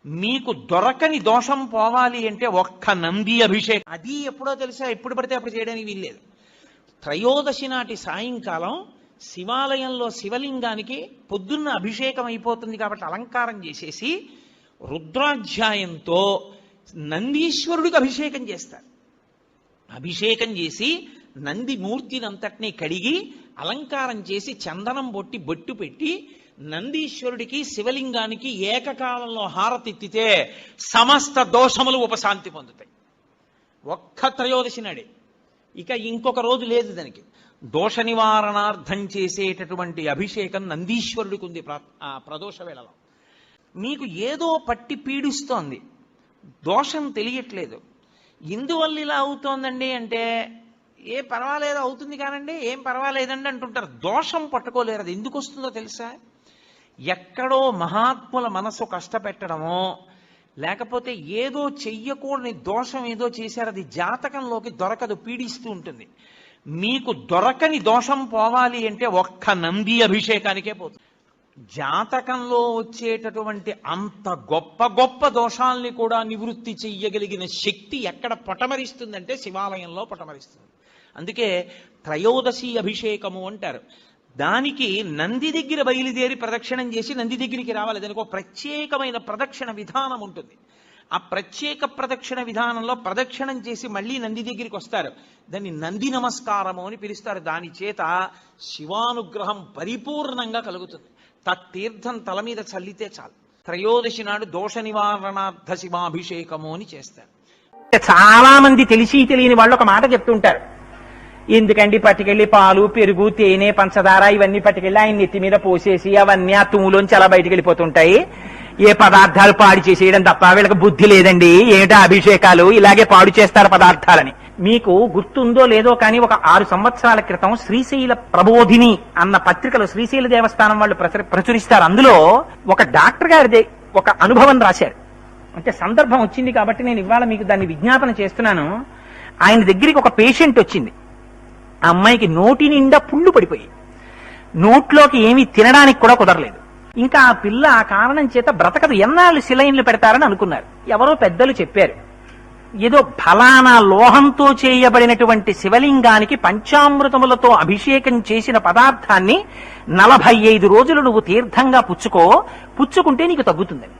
మీకు దొరకని దోషం పోవాలి అంటే ఒక్క నంది అభిషేకం. అది ఎప్పుడో తెలుసా, ఎప్పుడు పడితే అప్పుడు చేయడానికి వీల్లేదు. త్రయోదశి నాటి సాయంకాలం శివాలయంలో శివలింగానికి పొద్దున్న అభిషేకం అయిపోతుంది కాబట్టి అలంకారం చేసేసి రుద్రాధ్యాయంతో నందీశ్వరుడికి అభిషేకం చేస్తారు. అభిషేకం చేసి నంది మూర్తినంతటినీ కడిగి అలంకారం చేసి చందనం బొట్టి బొట్టు పెట్టి నందీశ్వరుడికి శివలింగానికి ఏకకాలంలో హారతిత్తితే సమస్త దోషములు ఉపశాంతి పొందుతాయి. ఒక్క త్రయోదశి నాడే. ఇక ఇంకొక రోజు లేదు దానికి. దోష నివారణార్థం చేసేటటువంటి అభిషేకం నందీశ్వరుడికి ఉంది ప్రదోష వేళలో. మీకు ఏదో పట్టి పీడిస్తోంది, దోషం తెలియట్లేదు. ఇందువల్ల ఇలా అవుతోందండి అంటే ఏ పర్వాలేదు అవుతుంది కానండి, ఏం పర్వాలేదండి అంటుంటారు. దోషం పట్టుకోలేరు. అది ఎందుకు వస్తుందో తెలుసా? ఎక్కడో మహాత్ముల మనసు కష్టపెట్టడమో లేకపోతే ఏదో చెయ్యకూడని దోషం ఏదో చేశారు, అది జాతకంలోకి దొరకదు, పీడిస్తూ ఉంటుంది. మీకు దొరకని దోషం పోవాలి అంటే ఒక్క నంది అభిషేకానికే పోతుంది. జాతకంలో వచ్చేటటువంటి అంత గొప్ప గొప్ప దోషాల్ని కూడా నివృత్తి చెయ్యగలిగిన శక్తి ఎక్కడ పటమరిస్తుందంటే శివాలయంలో పటమరిస్తుంది. అందుకే త్రయోదశి అభిషేకము అంటారు. దానికి నంది దగ్గర బయలుదేరి ప్రదక్షిణం చేసి నంది దగ్గరికి రావాలి. దానికి ఒక ప్రత్యేకమైన ప్రదక్షిణ విధానం ఉంటుంది. ఆ ప్రత్యేక ప్రదక్షిణ విధానంలో ప్రదక్షిణం చేసి మళ్ళీ నంది దగ్గరికి వస్తారు. దాన్ని నంది నమస్కారము అని పిలుస్తారు. దాని చేత శివానుగ్రహం పరిపూర్ణంగా కలుగుతుంది. తత్తీర్థం తల మీద చల్లితే చాలు. త్రయోదశి నాడు దోష నివారణార్థ శివాభిషేకము అని చేస్తారు. చాలా మంది తెలిసి తెలియని వాళ్ళు ఒక మాట చెప్తుంటారు, ఎందుకండి పట్టుకెళ్ళి పాలు పెరుగు తేనె పంచదార ఇవన్నీ పట్టుకెళ్ళి ఆయన నెత్తి మీద పోసేసి అవన్నీ ఆ తుమ్ములోంచి అలా బయటకు వెళ్ళిపోతుంటాయి, ఏ పదార్థాలు పాడు చేసేయడం తప్ప వీళ్ళకి బుద్ధి లేదండి, ఏమిటా అభిషేకాలు ఇలాగే పాడు చేస్తారు పదార్థాలని. మీకు గుర్తుందో లేదో కానీ ఒక 6 సంవత్సరాల క్రితం శ్రీశైల ప్రబోధిని అన్న పత్రికలో శ్రీశైల దేవస్థానం వాళ్ళు ప్రచురిస్తారు. అందులో ఒక డాక్టర్ గారిది ఒక అనుభవం రాశారు. అంటే సందర్భం వచ్చింది కాబట్టి నేను ఇవాళ మీకు దాన్ని విజ్ఞాపన చేస్తున్నాను. ఆయన దగ్గరికి ఒక పేషెంట్ వచ్చింది. ఆ అమ్మాయికి నోటి నిండా పుండు పడిపోయి నోట్లోకి ఏమీ తినడానికి కూడా కుదరలేదు. ఇంకా ఆ పిల్ల ఆ కారణం చేత బ్రతకదు, ఎన్నాళ్ళు సిలైన్లు పెడతారని అనుకున్నారు. ఎవరో పెద్దలు చెప్పారు, ఏదో ఫలానా లోహంతో చేయబడినటువంటి శివలింగానికి పంచామృతములతో అభిషేకం చేసిన పదార్థాన్ని 45 రోజులు నువ్వు తీర్థంగా పుచ్చుకుంటే నీకు తగ్గుతుందని.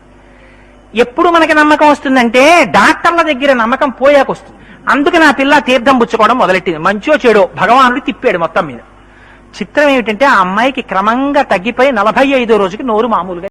ఎప్పుడు మనకి నమ్మకం వస్తుందంటే డాక్టర్ల దగ్గర నమ్మకం పోయాకొస్తుంది. అందుకు నా పిల్ల తీర్థం పుచ్చుకోవడం మొదలెట్టింది. మంచో చెడో భగవానుడు తిప్పాడు మొత్తం మీద. చిత్రం ఏమిటంటే ఆ అమ్మాయికి క్రమంగా తగ్గిపోయి 45వ రోజుకి నోరు మామూలుగా